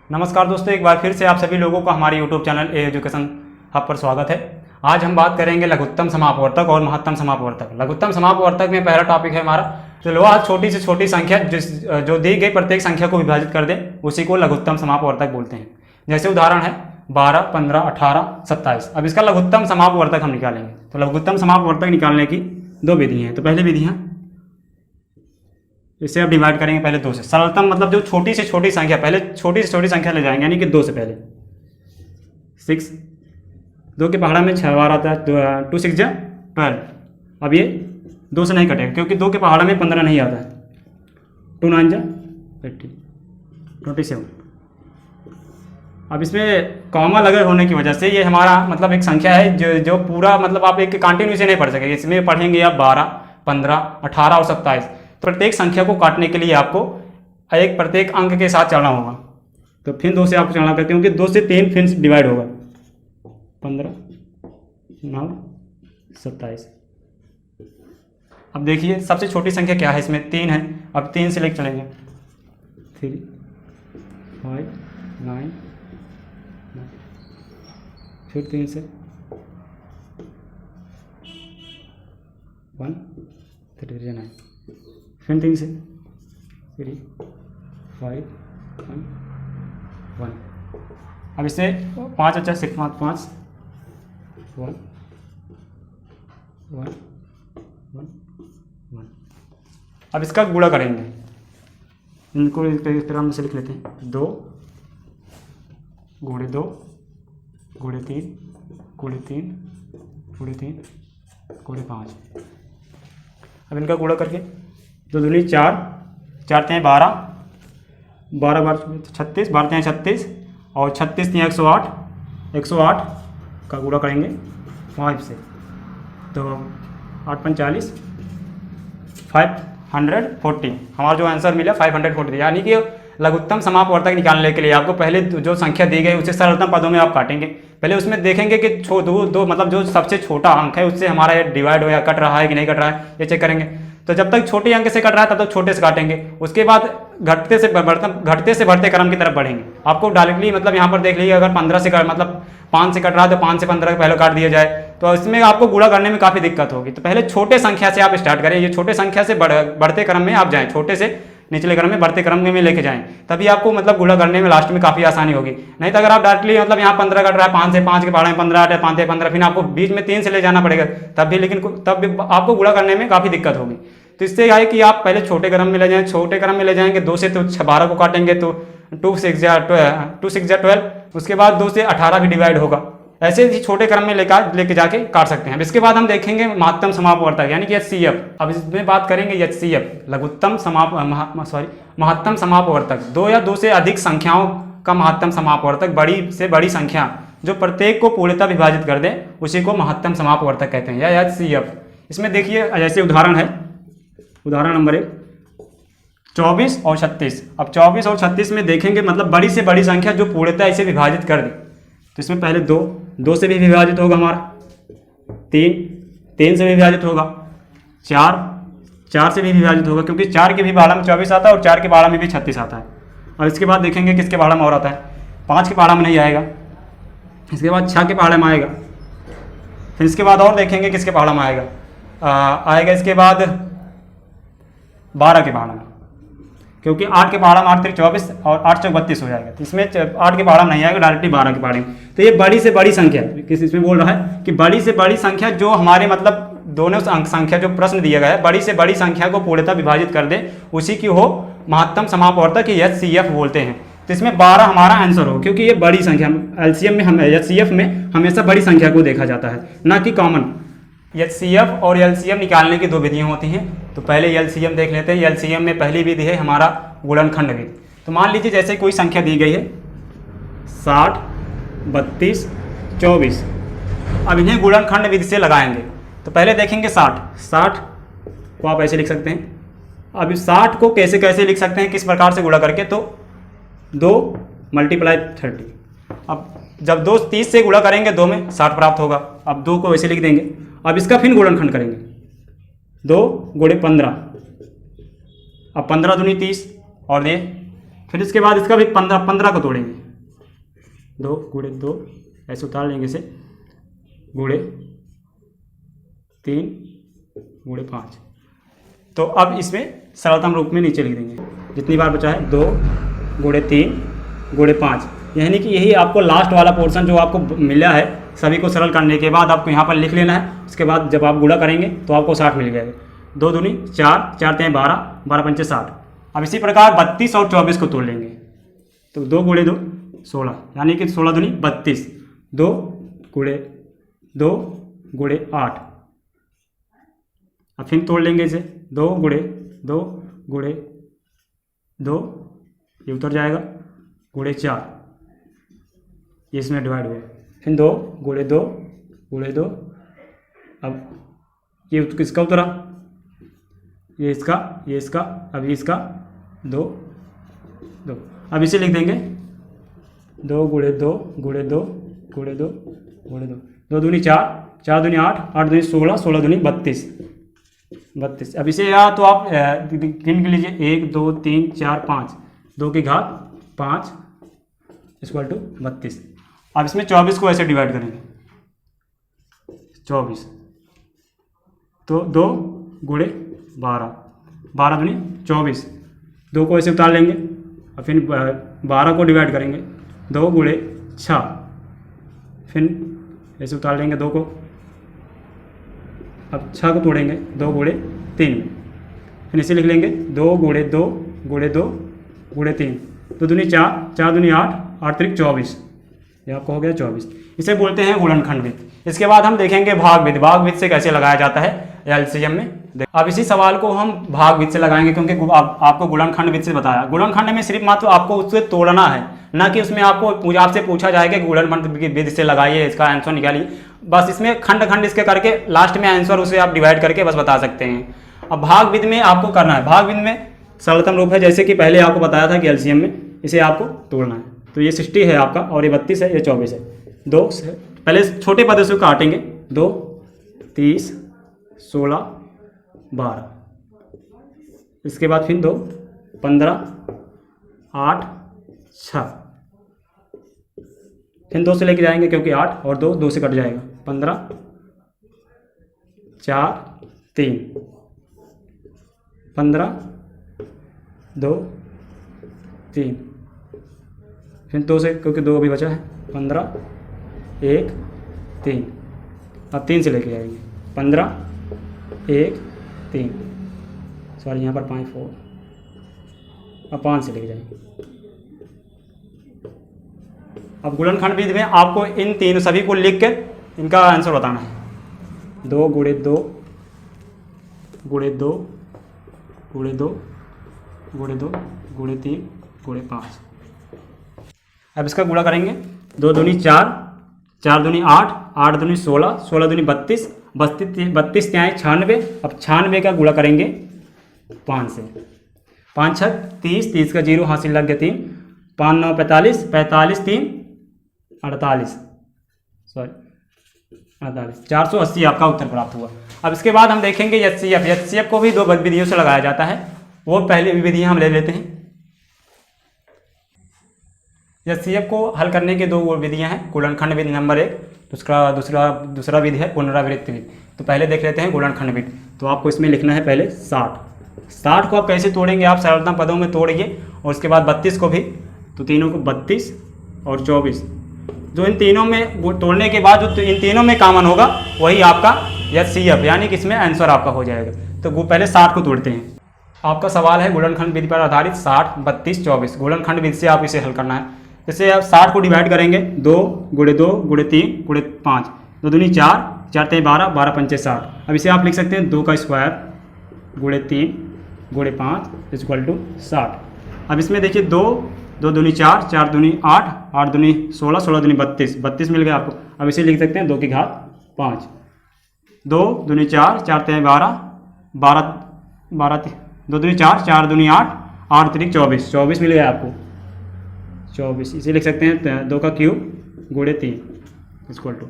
नमस्कार दोस्तों, एक बार फिर से आप सभी लोगों को हमारे YouTube चैनल ए एजुकेशन हब पर स्वागत है। आज हम बात करेंगे लघुत्तम समापवर्तक और महत्तम समापवर्तक। लघुत्तम समापवर्तक में पहला टॉपिक है हमारा, चलो आज छोटी से छोटी संख्या जो दी गई प्रत्येक संख्या को विभाजित कर दे उसी को लघुत्तम समापवर्तक बोलते हैं। जैसे उदाहरण है 12, 15, 18, 27। अब इसका लघुत्तम समापवर्तक हम निकालेंगे। तो लघुत्तम समापवर्तक निकालने की दो विधियाँ हैं। तो पहली विधियाँ, इसे अब डिवाइड करेंगे पहले 2 से। सरलतम मतलब जो छोटी से छोटी संख्या, पहले छोटी से छोटी संख्या ले जाएंगे, यानी कि 2 से पहले 6, 2 के पहाड़ा में 6 बार आता है, 2 6 जा 12। अब ये 2 से नहीं कटेगा क्योंकि 2 के पहाड़ा में 15 नहीं आता है। 2 9 जा 27। अब इसमें कॉमा लगे होने की वजह से ये हमारा मतलब एक संख्या है जो पूरा मतलब आप एक कंटिन्यू से नहीं पढ़ सकेंगे। इसमें पढ़ेंगे आप 12, 15, 18 और 27। प्रत्येक संख्या को काटने के लिए आपको एक प्रत्येक अंक के साथ चलना होगा। तो फिर 2 से आपको चलना करते हैं क्योंकि 2 से 3 फिर डिवाइड होगा। 15, 9, 27। अब देखिए सबसे छोटी संख्या क्या है, इसमें 3 है। अब 3 से लेकर चलेंगे 3, 5, 9, फिर 3 से 1, 3, 9, फिर 3 से 3, 5, 1। अब इससे 5 अच्छा सिर्फ 5, 1, 1, 1, 1। अब इसका गुणा करेंगे, इनको इस तरह हम से लिख लेते हैं। 2 गुणे 2 गुणे 3 गुणे 3 गुणे 3 गुणे 5। अब इनका गुणा करके 2 दूनी 4, 4 3 12, 12 बार 36, 12 3 36 और 36 3 108, 108 का गुणा करेंगे 5 से। तो 8 5 40, 540 हमारा जो आंसर मिला 540। यानी कि लघुत्तम समापवर्तक निकालने के लिए आपको पहले जो संख्या दी गई उसे सरलतम पदों में आप काटेंगे। पहले उसमें देखेंगे कि दो मतलब जो सबसे छोटा अंक है उससे हमारा ये डिवाइड हो या कट रहा है कि नहीं कट रहा है, ये चेक करेंगे। तो जब तक छोटे अंक से कट रहा है तब तक छोटे से काटेंगे। उसके बाद घटते से बढ़ते क्रम की तरफ बढ़ेंगे। आपको डायरेक्टली मतलब यहाँ पर देख लीजिए, अगर 15 से मतलब 5 से कट रहा है तो 5 से 15 पहले काट दिया जाए तो इसमें आपको गुणा करने में काफ़ी दिक्कत होगी। तो पहले छोटे संख्या से आप स्टार्ट करें। ये छोटे संख्या से बढ़ते क्रम में आप जाएँ, छोटे से निचले क्रम में बढ़ते क्रम में लेके जाएं, तभी आपको मतलब गुणा करने में लास्ट में काफ़ी आसानी होगी। नहीं तो अगर आप डायरेक्टली मतलब यहाँ 15 कट रहा है, 5 से 5 के पहाड़े में 15 आटे, 5 से 15, फिर आपको बीच में 3 से ले जाना पड़ेगा तब भी आपको गुणा करने में काफ़ी दिक्कत होगी। तो इससे क्या है कि आप पहले छोटे क्रम में ले जाएं। छोटे क्रम में ले जाएंगे 2 से तो 12 को काटेंगे तो 2 6 जा 12। उसके बाद 2 से 18 भी डिवाइड होगा। ऐसे ही छोटे क्रम में लेके जाके काट सकते हैं। अब इसके बाद हम देखेंगे महत्तम समापवर्तक यानी कि HCF। अब इसमें बात करेंगे HCF, महत्तम समापवर्तक। 2 या 2 से अधिक संख्याओं का महत्तम समापवर्तक, बड़ी से बड़ी संख्या जो प्रत्येक को पूर्णतः विभाजित कर दे उसी को महत्तम समापवर्तक कहते हैं या HCF। इसमें देखिए जैसे उदाहरण है, उदाहरण नंबर 1 24 और 36। अब 24 और 36 में देखेंगे मतलब बड़ी से बड़ी संख्या जो पूर्णतः इसे विभाजित कर दे। तो इसमें पहले 2 से भी विभाजित होगा हमारा, 3 से भी विभाजित होगा, 4 से भी विभाजित होगा क्योंकि 4 के भी पहाड़ा में 24 आता है और 4 के पहाड़ा में भी 36 आता है। और इसके बाद देखेंगे किसके पहाड़ा में और आता है, 5 के पहाड़ा में नहीं आएगा। इसके बाद 6 के पहाड़े में आएगा। फिर इसके बाद और देखेंगे किसके पहाड़ा में आएगा इसके बाद 12 के पहाड़ा में, क्योंकि 8 के पहाड़ा में 8 3 24 और 8 4 32 हो जाएगा। तो इसमें 8 के पहाड़ा में नहीं आएगा, डायरेक्टली 12 के पहाड़े में। तो ये बड़ी से बड़ी संख्या किस इसमें बोल रहा है कि बड़ी से बड़ी संख्या जो हमारे मतलब दोनों अंक संख्या जो प्रश्न दिया गया है, बड़ी से बड़ी संख्या को पूर्णतः विभाजित कर दे उसी की हो महत्तम समापवर्तक HCF बोलते हैं। तो इसमें 12 हमारा आंसर हो क्योंकि ये बड़ी संख्या LCM में HCF में हमेशा बड़ी संख्या को देखा जाता है, ना कि कॉमन। HCF और LCM निकालने की 2 विधियाँ होती हैं। तो पहले LCM देख लेते हैं। LCM में पहली विधि है हमारा गुणनखंड विधि। तो मान लीजिए जैसे कोई संख्या दी गई है 60, 32, 24। अब इन्हें गुणनखंड विधि से लगाएंगे। तो पहले देखेंगे 60 को आप ऐसे लिख सकते हैं। अब इस 60 को कैसे लिख सकते हैं, किस प्रकार से गुणा करके, तो 2 × 30। अब जब 2 30 से गुणा करेंगे 2 में 60 प्राप्त होगा। अब 2 को ऐसे लिख देंगे। अब इसका फिर गुणनखंड करेंगे, 2 × 15। अब 15 दूनी 30 और ये फिर इसके बाद इसका भी 15 को तोड़ेंगे, 2 गुणे 2 ऐसे उतार लेंगे इसे, गुणे 3 गुणे 5। तो अब इसमें सरलतम रूप में नीचे लिख देंगे, जितनी बार बचा है 2 गुणे 3 गुणे 5, यानी कि यही आपको लास्ट वाला पोर्शन जो आपको मिला है सभी को सरल करने के बाद आपको यहाँ पर लिख लेना है। उसके बाद जब आप गुणा करेंगे तो आपको 60 मिल जाएगा। 2 दूनी 4, 4 तें 12, 12 पंचे 60। अब इसी प्रकार 32 और 24 को तोड़ लेंगे, तो 2 गुणे 2 16, यानी कि 16 दूनी 32, 2 गुणे 2 गुणे 8। अब फिर तोड़ लेंगे इसे, 2 गुणे 2 गुणे 2, ये उतर जाएगा, गुणे 4, ये इसमें डिवाइड हुआ। फिर 2 गुणे 2 गुणे 2, अब ये किसका उतरा, ये इसका, ये इसका, अब ये इसका 2 2। अब इसे लिख देंगे 2 गुणे 2 गुणे 2 गुणे 2 गुणे 2, 2 दूनी 4, 4 दूनी 8, 8 दूनी 16, 16 दूनी 32 32। अब इसे या तो आप गिन के लीजिए, 1 2 3 4 5, 2 की घात 5 इक्वल टू 32। अब इसमें 24 को ऐसे डिवाइड करेंगे, 24, तो 2 गुणे 12, 12 दूनी 24, 2 को ऐसे उतार लेंगे, और फिर 12 को डिवाइड करेंगे, 2 गुणे 6, फिर ऐसे उतार लेंगे 2 को, अब 6 को तोड़ेंगे, 2 गुणे 3 में, फिर इसे लिख लेंगे 2 गुणे 2 गुणे 2 गुणे 3, 2 दूनी 4, 4 दूनी 8, 8 त्रिक 24, ये आपको हो गया 24। इसे बोलते हैं गुणनखंड विधि। इसके बाद हम देखेंगे भाग विधि। भाग विधि से कैसे लगाया जाता है एलसीएम में। अब इसी सवाल को हम भाग विधि से लगाएंगे, क्योंकि आपको गुणनखंड विधि से बताया। गुणनखंड में सिर्फ मात्र आपको उससे तोड़ना है, ना कि उसमें आपसे पूछा जाएगा कि गुणनखंड विधि से लगाइए, इसका आंसर निकालिए। बस इसमें खंड खंड इसके करके लास्ट में आंसर उसे आप डिवाइड करके बस बता सकते हैं। अब भाग विधि में आपको करना है, भाग विधि में सरलतम रूप है, जैसे कि पहले आपको बताया था कि एलसीएम में इसे आपको तोड़ना है। तो ये 60 है आपका, और ये 32 है, ये 24 है। 2 पहले छोटे पदों से काटेंगे, 2 30 16 12, इसके बाद फिर 2 15 8 6, फिर 2 से लेके जाएंगे क्योंकि 8 और 2 से कट जाएगा, 15 4 3 15 2 3, फिर 2 से, क्योंकि 2 अभी बचा है, 15 1 3, अब 3 से लेके जाएंगे, 15 1 3, सॉरी यहाँ पर 5 4, अब 5 से लेके जाएंगे। अब गुणनखंड विधि में आपको इन तीनों सभी को लिख कर इनका आंसर बताना है। 2 गुणे 2 गुणे 2 गुणे 2 गुणे 2 गुणे 3 गुणे 5। अब इसका गुणा करेंगे, 2 दूनी 4, 4 दूनी 8, 8 दूनी 16, 16 दूनी 32, 32 त्याएँ 96। अब 96 का गुणा करेंगे 5 से, 5 6 30, 30 का 0 हासिल लग गया 3, 5 9 45, 45 3 48, सॉरी 48, 480 आपका उत्तर प्राप्त हुआ। अब इसके बाद हम देखेंगे एचसीएफ। एचसीएफ को भी 2 विधियों से लगाया जाता है, वो पहले विधियाँ हम ले लेते हैं। एचसीएफ को हल करने के 2 विधियां हैं, गुणनखंड विधि नंबर 1, दूसरा विधि है पुनरावृत्ति विधि। तो पहले देख लेते हैं गुणनखंड विधि। तो आपको इसमें लिखना है पहले 60 को आप कैसे तोड़ेंगे, आप सरलतम पदों में तोड़िए, और उसके बाद 32 को भी, तो तीनों को 32 और 24, जो इन तीनों में तोड़ने के बाद जो इन तीनों में कॉमन होगा वही आपका एचसीएफ, यानी कि इसमें आंसर आपका हो जाएगा। तो वो पहले 60 को तोड़ते हैं। आपका सवाल है गुणनखंड विधि पर आधारित 60 32 24। गुणनखंड विधि से आप इसे हल करना है। जैसे आप 60 को डिवाइड करेंगे, 2 गुणे 2 गुणे 3 गुणे 5, 2 दूनी 4, 4 तें 12, 12 पंचे 60। अब इसे आप लिख सकते हैं 2 का स्क्वायर गुणे 3 गुणे 5 इक्वल टू 60। अब इसमें देखिए 2 दूनी 4, 4 दूनी 8, 8 दूनी 16, 16 दूनी 32, 32 मिल गया आपको। अब इसे लिख सकते हैं 2 की घात 5, 2 दूनी 4, 4 तें 12, 2 दूनी 4, 4 दूनी 8, 8 त्रिक 24, 24 मिल गया आपको 24। इसे लिख सकते हैं 2 का क्यूब गुणे 3 इक्वल टू।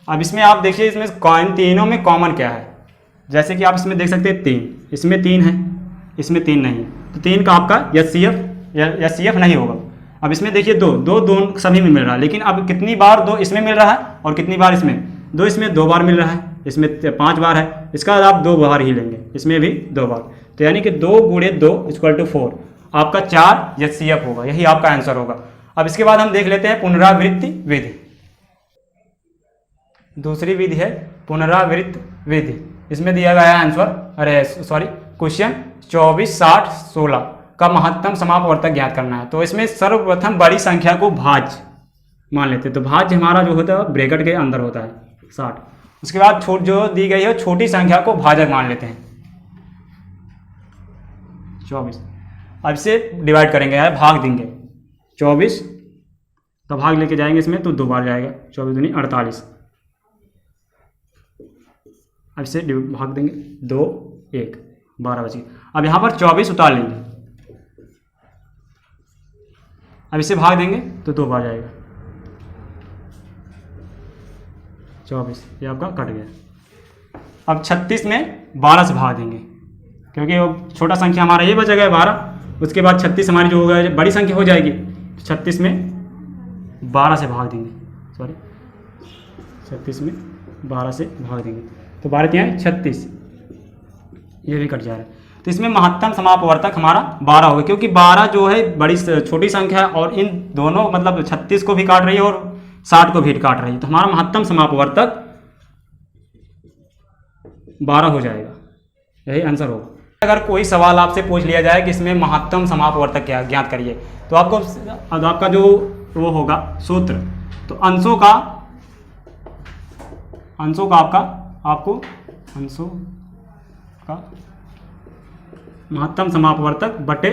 अब इसमें आप देखिए इसमें इन तीनों में कॉमन क्या है। जैसे कि आप इसमें देख सकते हैं 3, इसमें 3 है, इसमें 3 नहीं है, तो 3 का आपका एचसीएफ HCF नहीं होगा। अब इसमें देखिए दो सभी में मिल रहा है, लेकिन अब कितनी बार 2 इसमें मिल रहा है और कितनी बार इसमें, 2 इसमें 2 बार मिल रहा है, इसमें 5 बार है, इसका आप 2 बार ही लेंगे, इसमें भी 2 बार, तो यानी कि 2 × 2 = 4, आपका 4 HCF होगा, यही आपका आंसर होगा। अब इसके बाद हम देख लेते हैं पुनरावृत्ति विधि। दूसरी विधि है पुनरावृत्त विधि। इसमें दिया गया है आंसर, क्वेश्चन 24, 60, 16 का महत्तम समापवर्तक ज्ञात करना है। तो इसमें सर्वप्रथम बड़ी संख्या को भाज्य मान लेते हैं, तो भाज्य हमारा जो होता है ब्रैकेट के अंदर होता है 60। उसके बाद जो दी गई है छोटी संख्या को भाजक मान लेते हैं 24। अब इसे डिवाइड करेंगे, यार भाग देंगे 24 तो भाग लेके जाएंगे इसमें, तो 2 बार जाएगा, 24 दूनी 48। अब इसे भाग देंगे 2, 1, 12 बच गए। अब यहाँ पर 24 उतार लेंगे, अब इसे भाग देंगे तो 2 बार जाएगा, 24, ये आपका कट गया। अब 36 में 12 से भाग देंगे, क्योंकि वो छोटा संख्या हमारा ये बचा गया 12, उसके बाद 36 हमारी जो होगा बड़ी संख्या हो जाएगी, 36 में 12 से भाग देंगे, 36 में 12 से भाग देंगे, तो 12 क्या है 36, ये भी कट जा रहा है। तो इसमें महत्तम समापवर्तक हमारा 12 होगा, क्योंकि 12 जो है बड़ी छोटी संख्या है और इन दोनों मतलब 36 को भी काट रही है और 60 को भी काट रही है, तो हमारा महत्तम समापवर्तक 12 हो जाएगा, यही आंसर होगा। अगर कोई सवाल आपसे पूछ लिया जाए कि इसमें महत्तम समापवर्तक क्या ज्ञात करिए, तो आपका जो वो होगा सूत्र, तो अंशों का आपको अंशों का महत्तम समापवर्तक बटे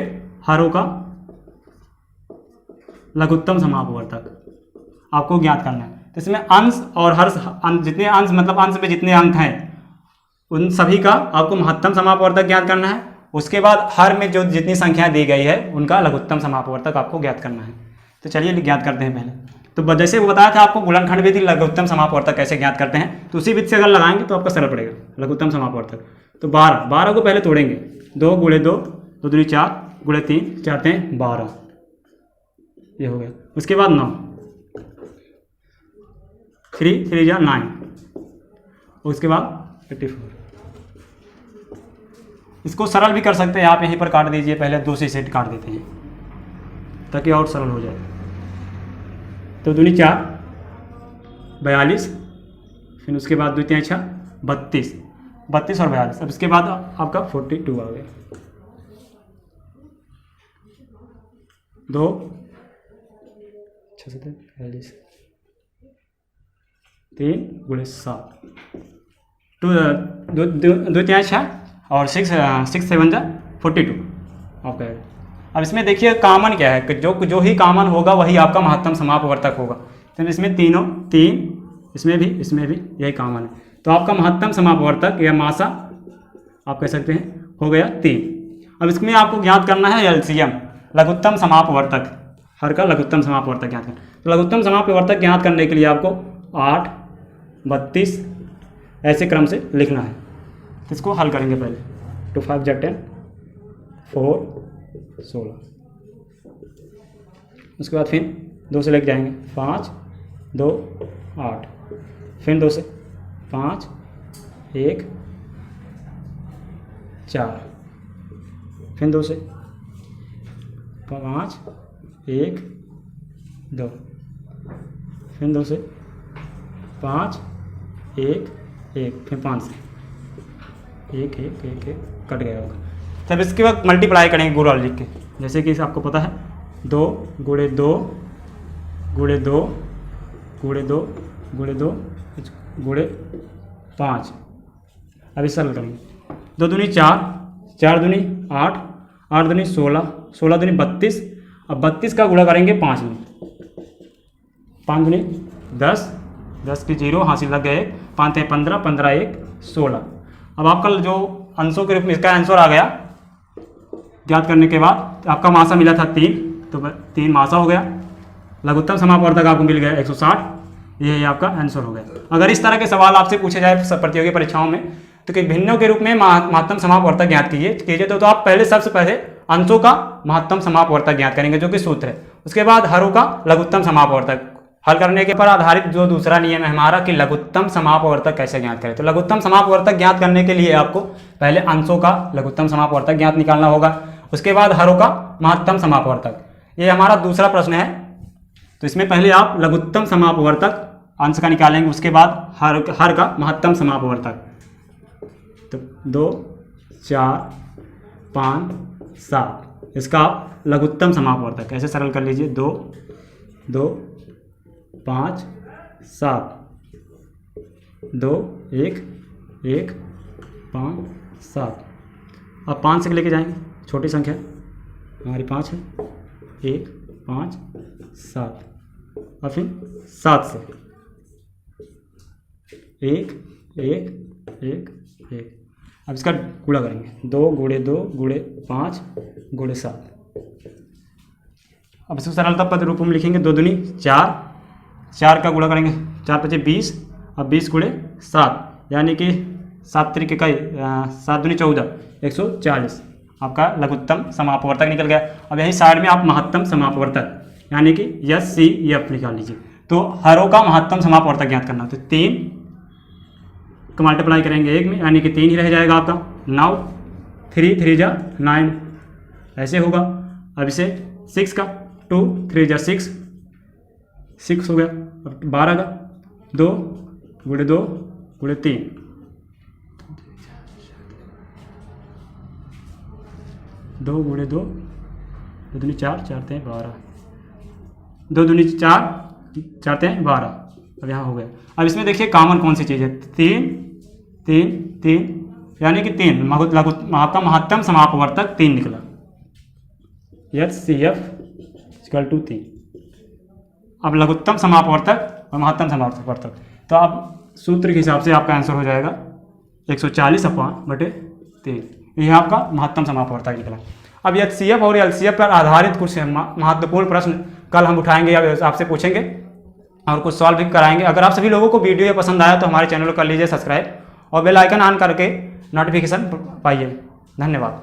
हरों का लघुत्तम समापवर्तक आपको ज्ञात करना है। तो इसमें अंश और हर जितने अंश मतलब अंश में जितने अंक हैं उन सभी का आपको महत्तम समापवर्तक ज्ञात करना है। उसके बाद हर में जो जितनी संख्या दी गई है उनका लघुत्तम समापवर्तक आपको ज्ञात करना है। तो चलिए ज्ञात करते हैं पहले। तो जैसे वो बताया था आपको गुणनखंड विधि लघुत्तम समापवर्तक कैसे ज्ञात करते हैं, तो उसी विधि से अगर लगाएंगे तो आपका सरल पड़ेगा लघुत्तम समापवर्तक। तो 12 को पहले तोड़ेंगे, 2 × 2, 2 दूनी 4, × 3, 4 3 12, ये हो गया। उसके बाद 9, 3 3 जा 9, उसके बाद 84। इसको सरल भी कर सकते हैं आप, यहीं पर काट दीजिए, पहले दूसरी सेट काट देते हैं ताकि और सरल हो जाए। तो दूनी 4 42, फिर उसके बाद 2 3 6 32, 32 और 42। अब इसके बाद आपका 42 आ गया। 2 6 7 42, 3 × 7, 2 3 6 और 6 7 जा 42 आपका। अब इसमें देखिए कॉमन क्या है, जो ही कॉमन होगा वही आपका महत्तम समापवर्तक होगा। तो इसमें 3, इसमें भी यही कॉमन है। तो आपका महत्तम समापवर्तक या मासा आप कह सकते हैं हो गया 3। अब इसमें आपको ज्ञात करना है एलसीएम लघुत्तम समापवर्तक, हर का लघुत्तम समापवर्तक ज्ञात करना। तो लघुत्तम समापवर्तक ज्ञात करने के लिए आपको 8 32 ऐसे क्रम से लिखना है। तो इसको हल करेंगे पहले। 2 5 जा 10, 4 16, उसके बाद फिर 2 से लेके जाएंगे 5 2 8, फिर 2 से 5 1 4, फिर 2 से 5 1 2, फिर 2 से 5 1 1, फिर 5 से 1 1 1 1 कट गया होगा। तब इसके बाद मल्टीप्लाई करेंगे गुणा लिख के, जैसे कि आपको पता है 2 × 2 × 2 × 2 × 2 × 5। अब इस सरल करेंगे। 2 दूनी 4, 4 दूनी 8, 8 दूनी 16, 16 दूनी 32। अब 32 का गुणा करेंगे 5 में, 5 दूनी 10, 10 की 0 हासिल लग गए, 5 3 15, 15 1 16। अब आपका जो अंशों के रूप में इसका आंसर आ गया ज्ञात करने के बाद। आपका मासा मिला था 3, तो 3 मासा हो गया। लघुत्तम समापवर्तक आपको मिल गया 160, ये आपका आंसर हो गया। अगर इस तरह के सवाल आपसे पूछे जाए प्रतियोगी परीक्षाओं में, तो कि भिन्नों के रूप में महत्तम समापवर्तक ज्ञात कीजिए तो आप सबसे पहले अंशों का महत्तम समापवर्तक ज्ञात करेंगे जो कि सूत्र है। उसके बाद हरों का लघुत्तम समापवर्तक हल करने के पर आधारित जो दूसरा नियम है हमारा कि लघुत्तम समापवर्तक कैसे ज्ञात करें। तो लघुत्तम समापवर्तक ज्ञात करने के लिए आपको पहले अंशों का लघुत्तम समापवर्तक ज्ञात निकालना होगा, उसके बाद हरों का महत्तम समापवर्तक। ये हमारा दूसरा प्रश्न है। तो इसमें पहले आप लघुत्तम समापवर्तक अंश का निकालेंगे, उसके बाद हर का महत्तम समापवर्तक। तो 2, 4, 5, 7 इसका आप लघुत्तम समापवर्तक कैसे सरल कर लीजिए। 2, 2, 5, 7, 2, 1, 1, 5, 7। अब 5 से लेके जाएंगे, छोटी संख्या हमारी 5 है। 1, 5, 7 और फिर 7 से 1, 1, 1, 1। अब इसका गुणा करेंगे 2 × 2 × 5 × 7। अब इसको सरलता पद रूप में लिखेंगे 2 दूनी 4, 4 का गुणा करेंगे 4 × 5 = 20 और 20 × 7 यानी कि 7 × 3 = 7 दूनी 14 140 आपका लघुत्तम समापवर्तक निकल गया। अब यही साइड में आप महत्तम समापवर्तक यानी कि SCF निकाल लीजिए। तो हरों का महत्तम समापवर्तक ज्ञात करना, तो 3 को मल्टीप्लाई करेंगे 1 में यानी कि 3 ही रह जाएगा आपका। 9 3 3 × 9 ऐसे होगा। अब इसे 6 का 2 3 × 6 6 हो गया। अब 12 का 2 × 2 × 3 2 × 2 2 दूनी 4 4 3 12 2 दूनी 4 4 3 12। अब यहाँ हो गया। अब इसमें देखिए कॉमन कौन सी चीज़ है, 3 3 3 यानी कि 3 आपका महत्तम समापवर्तक 3 निकला। SCF = 3। अब लघुत्तम समापवर्तक और महत्तम समापवर्तक, तो अब सूत्र के हिसाब से आपका आंसर हो जाएगा 140/3। यह आपका महत्तम समापवर्तक निकला। अब HCF और LCF पर आधारित कुछ महत्वपूर्ण प्रश्न कल हम उठाएंगे या आपसे पूछेंगे और कुछ सॉल्व भी कराएंगे। अगर आप सभी लोगों को वीडियो पसंद आया तो हमारे चैनल को कर लीजिए सब्सक्राइब और बेल आइकन ऑन करके नोटिफिकेशन पाइए। धन्यवाद।